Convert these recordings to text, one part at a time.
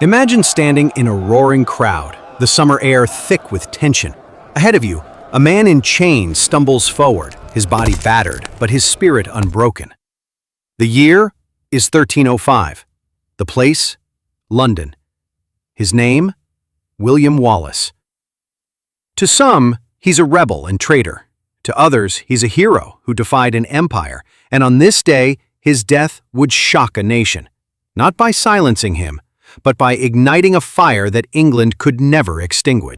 Imagine standing in a roaring crowd, the summer air thick with tension. Ahead of you, a man in chains stumbles forward, his body battered, but his spirit unbroken. The year is 1305. The place, London. His name, William Wallace. To some, he's a rebel and traitor. To others, he's a hero who defied an empire, and on this day, his death would shock a nation, not by silencing him, but by igniting a fire that England could never extinguish.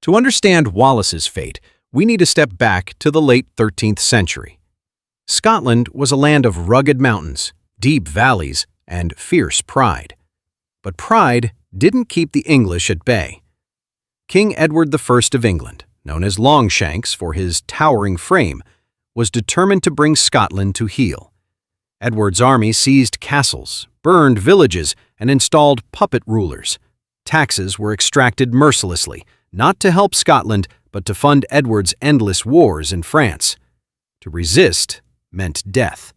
To understand Wallace's fate, we need to step back to the late 13th century. Scotland was a land of rugged mountains, deep valleys, and fierce pride. But pride didn't keep the English at bay. King Edward I of England, known as Longshanks for his towering frame, was determined to bring Scotland to heel. Edward's army seized castles, burned villages, and installed puppet rulers. Taxes were extracted mercilessly, not to help Scotland, but to fund Edward's endless wars in France. To resist meant death.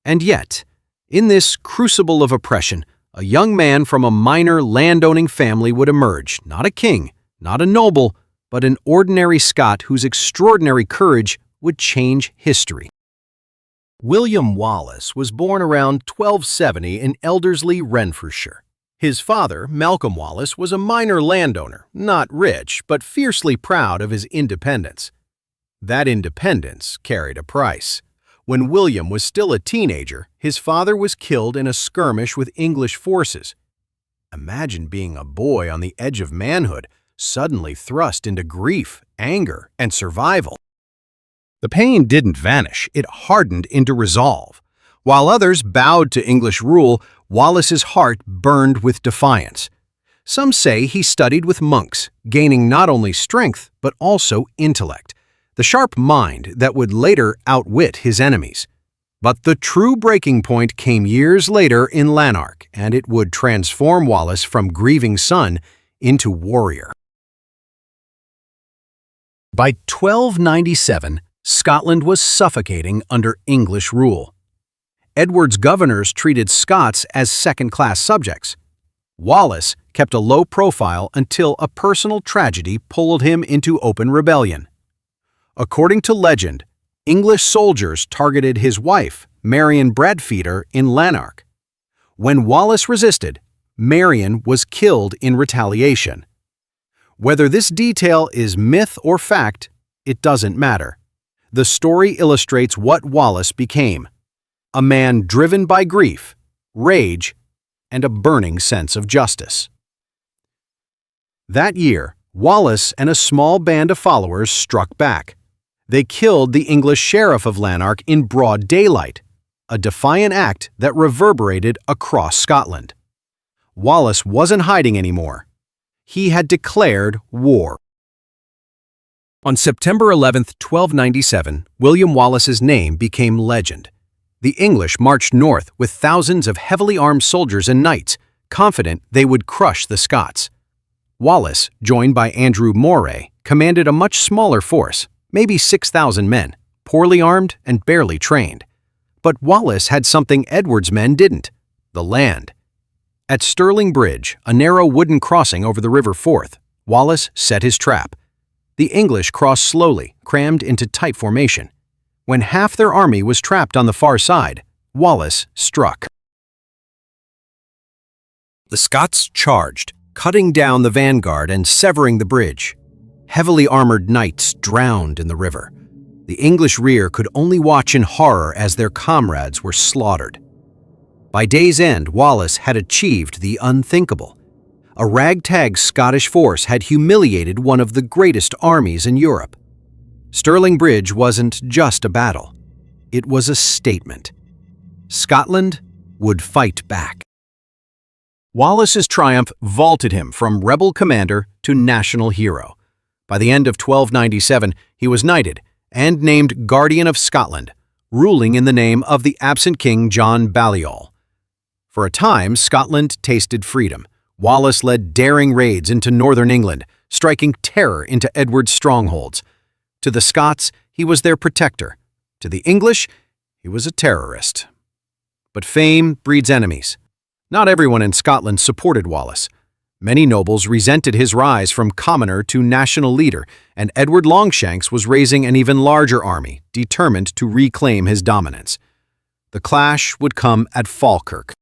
And yet, in this crucible of oppression, a young man from a minor landowning family would emerge, not a king, not a noble, but an ordinary Scot whose extraordinary courage would change history. William Wallace was born around 1270 in Elderslie, Renfrewshire. His father, Malcolm Wallace, was a minor landowner, not rich, but fiercely proud of his independence. That independence carried a price. When William was still a teenager, his father was killed in a skirmish with English forces. Imagine being a boy on the edge of manhood, suddenly thrust into grief, anger, and survival. The pain didn't vanish, it hardened into resolve. While others bowed to English rule, Wallace's heart burned with defiance. Some say he studied with monks, gaining not only strength but also intellect, the sharp mind that would later outwit his enemies. But the true breaking point came years later in Lanark, and it would transform Wallace from grieving son into warrior. By 1297, Scotland was suffocating under English rule. Edward's governors treated Scots as second-class subjects. Wallace kept a low profile until a personal tragedy pulled him into open rebellion. According to legend, English soldiers targeted his wife, Marion Bradfeeder, in Lanark. When Wallace resisted, Marion was killed in retaliation. Whether this detail is myth or fact, it doesn't matter. The story illustrates what Wallace became: a man driven by grief, rage, and a burning sense of justice. That year, Wallace and a small band of followers struck back. They killed the English sheriff of Lanark in broad daylight, a defiant act that reverberated across Scotland. Wallace wasn't hiding anymore. He had declared war. On September 11, 1297, William Wallace's name became legend. The English marched north with thousands of heavily armed soldiers and knights, confident they would crush the Scots. Wallace, joined by Andrew Moray, commanded a much smaller force, maybe 6,000 men, poorly armed and barely trained. But Wallace had something Edward's men didn't: the land. At Stirling Bridge, a narrow wooden crossing over the River Forth, Wallace set his trap. The English crossed slowly, crammed into tight formation. When half their army was trapped on the far side, Wallace struck. The Scots charged, cutting down the vanguard and severing the bridge. Heavily armored knights drowned in the river. The English rear could only watch in horror as their comrades were slaughtered. By day's end, Wallace had achieved the unthinkable. A ragtag Scottish force had humiliated one of the greatest armies in Europe. Stirling Bridge wasn't just a battle. It was a statement. Scotland would fight back. Wallace's triumph vaulted him from rebel commander to national hero. By the end of 1297, he was knighted and named Guardian of Scotland, ruling in the name of the absent King John Balliol. For a time, Scotland tasted freedom. Wallace led daring raids into northern England, striking terror into Edward's strongholds. To the Scots, he was their protector. To the English, he was a terrorist. But fame breeds enemies. Not everyone in Scotland supported Wallace. Many nobles resented his rise from commoner to national leader, and Edward Longshanks was raising an even larger army, determined to reclaim his dominance. The clash would come at Falkirk.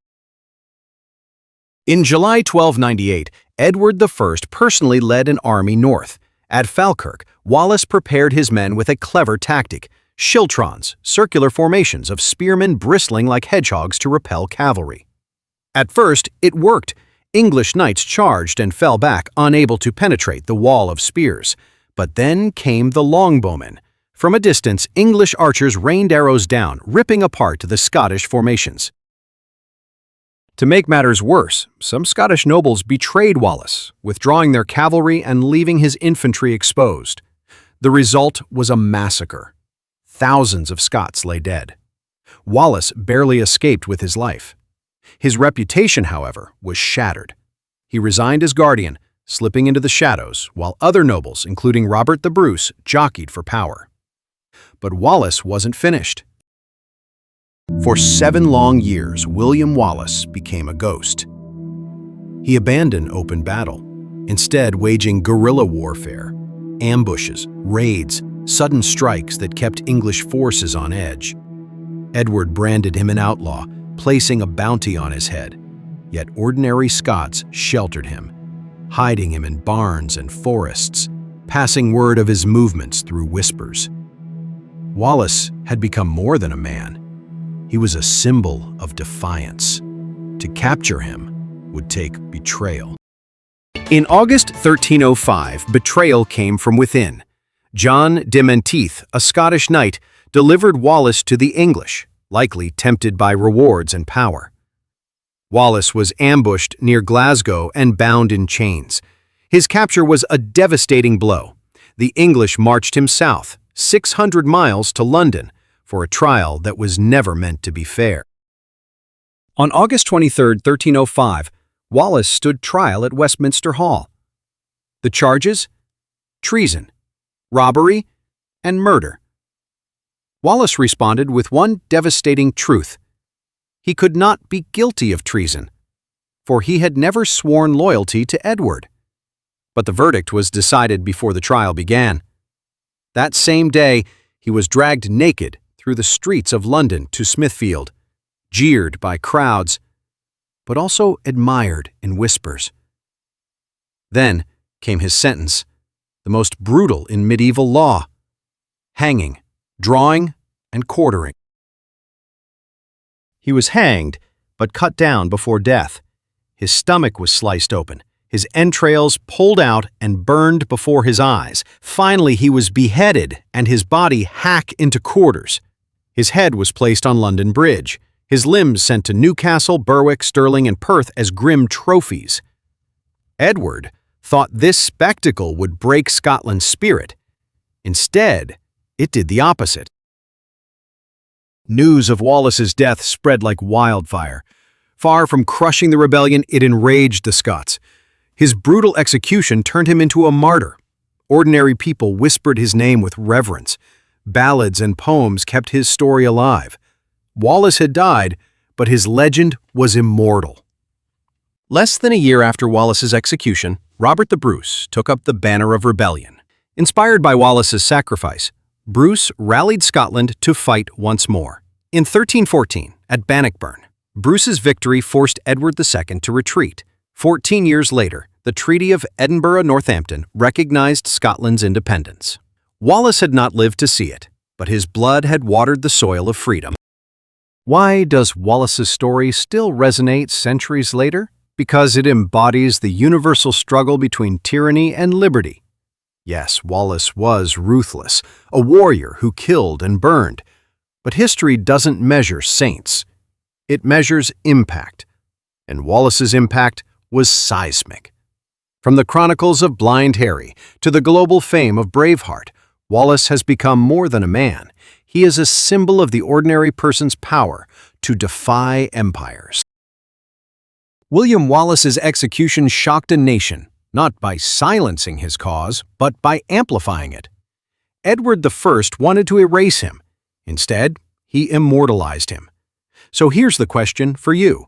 In July 1298, Edward I personally led an army north. At Falkirk, Wallace prepared his men with a clever tactic: schiltrons, circular formations of spearmen bristling like hedgehogs to repel cavalry. At first, it worked. English knights charged and fell back, unable to penetrate the wall of spears. But then came the longbowmen. From a distance, English archers rained arrows down, ripping apart the Scottish formations. To make matters worse, some Scottish nobles betrayed Wallace, withdrawing their cavalry and leaving his infantry exposed. The result was a massacre. Thousands of Scots lay dead. Wallace barely escaped with his life. His reputation, however, was shattered. He resigned as guardian, slipping into the shadows, while other nobles, including Robert the Bruce, jockeyed for power. But Wallace wasn't finished. For 7 long years, William Wallace became a ghost. He abandoned open battle, instead waging guerrilla warfare, ambushes, raids, sudden strikes that kept English forces on edge. Edward branded him an outlaw, placing a bounty on his head. Yet ordinary Scots sheltered him, hiding him in barns and forests, passing word of his movements through whispers. Wallace had become more than a man. He was a symbol of defiance. To capture him would take betrayal. In August 1305, betrayal came from within. John de Menteith, a Scottish knight, delivered Wallace to the English, likely tempted by rewards and power. Wallace was ambushed near Glasgow and bound in chains. His capture was a devastating blow. The English marched him south, 600 miles to London, for a trial that was never meant to be fair. On August 23, 1305, Wallace stood trial at Westminster Hall. The charges? Treason, robbery, and murder. Wallace responded with one devastating truth. He could not be guilty of treason, for he had never sworn loyalty to Edward. But the verdict was decided before the trial began. That same day, he was dragged naked through the streets of London to Smithfield, jeered by crowds, but also admired in whispers. Then came his sentence, the most brutal in medieval law: hanging, drawing, and quartering. He was hanged, but cut down before death. His stomach was sliced open, his entrails pulled out and burned before his eyes. Finally, he was beheaded and his body hacked into quarters. His head was placed on London Bridge, his limbs sent to Newcastle, Berwick, Stirling, and Perth as grim trophies. Edward thought this spectacle would break Scotland's spirit. Instead, it did the opposite. News of Wallace's death spread like wildfire. Far from crushing the rebellion, it enraged the Scots. His brutal execution turned him into a martyr. Ordinary people whispered his name with reverence. Ballads and poems kept his story alive. Wallace had died, but his legend was immortal. Less than a year after Wallace's execution, Robert the Bruce took up the banner of rebellion. Inspired by Wallace's sacrifice, Bruce rallied Scotland to fight once more. In 1314, at Bannockburn, Bruce's victory forced Edward II to retreat. 14 years later, the Treaty of Edinburgh-Northampton recognized Scotland's independence. Wallace had not lived to see it, but his blood had watered the soil of freedom. Why does Wallace's story still resonate centuries later? Because it embodies the universal struggle between tyranny and liberty. Yes, Wallace was ruthless, a warrior who killed and burned. But history doesn't measure saints. It measures impact. And Wallace's impact was seismic. From the chronicles of Blind Harry to the global fame of Braveheart, Wallace has become more than a man. He is a symbol of the ordinary person's power to defy empires. William Wallace's execution shocked a nation, not by silencing his cause, but by amplifying it. Edward I wanted to erase him. Instead, he immortalized him. So here's the question for you.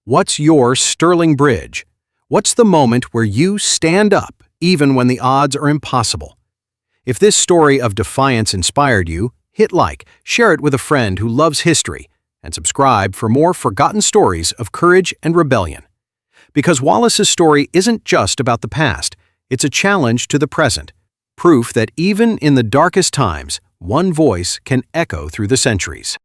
What's your sterling bridge? What's the moment where you stand up even when the odds are impossible? If this story of defiance inspired you, hit like, share it with a friend who loves history, and subscribe for more forgotten stories of courage and rebellion. Because Wallace's story isn't just about the past, it's a challenge to the present, proof that even in the darkest times, one voice can echo through the centuries.